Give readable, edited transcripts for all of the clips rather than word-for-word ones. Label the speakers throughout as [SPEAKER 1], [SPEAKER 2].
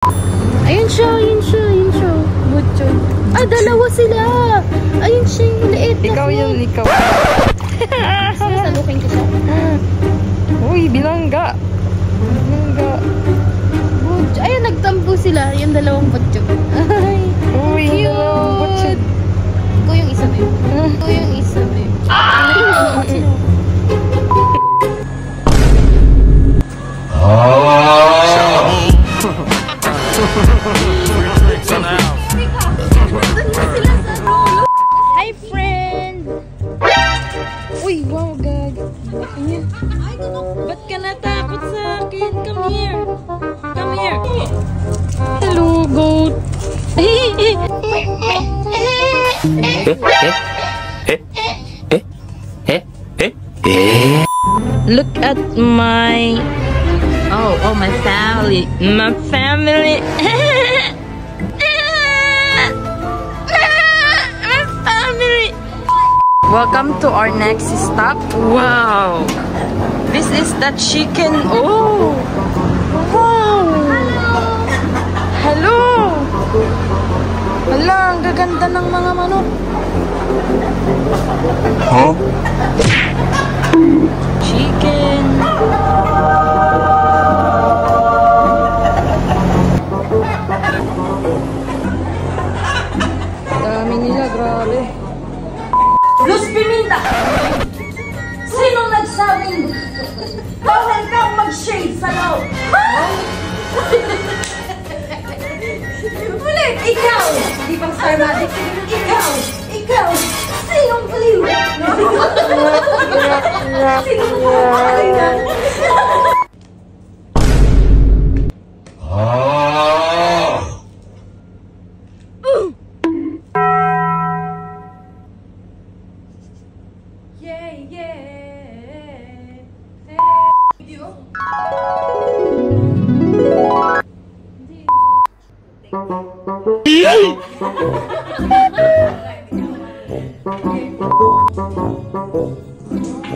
[SPEAKER 1] Ayun siya, ayun siya, ayun siya. Butchon. Ah, dalawa sila. Ayun siya, liit.
[SPEAKER 2] Ikaw yun, ikaw.
[SPEAKER 1] Salukin ko siya.
[SPEAKER 2] Uy, bilangga. Bilangga.
[SPEAKER 1] Butchon. Ayun, nagtampo sila. Yung dalawang butchon. Ay,
[SPEAKER 2] uy, dalawang butchon.
[SPEAKER 1] Ikaw yung isa na yun. Ikaw yung isa na yun. Hi, friend!
[SPEAKER 2] Uy, wow, gag.
[SPEAKER 1] Ba't ka natakot sa akin? Come here! Come here!
[SPEAKER 2] Hello, goat.
[SPEAKER 1] Look at my... Oh, my family. My family. My family. Welcome to our next stop. Wow. This is the chicken. Oh. Wow. Hello. Hala, ang gaganda ng mga manok.
[SPEAKER 3] Huh?
[SPEAKER 1] Chicken.
[SPEAKER 2] Dami nila, grabe.
[SPEAKER 4] Luz Piminta! Sinong nagsabing bawal kang mag-shade sa loob? Ulit! Ikaw! Di bang Star Magic? Ikaw! Sinong baliw? Sinong baliw na?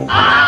[SPEAKER 3] Ah!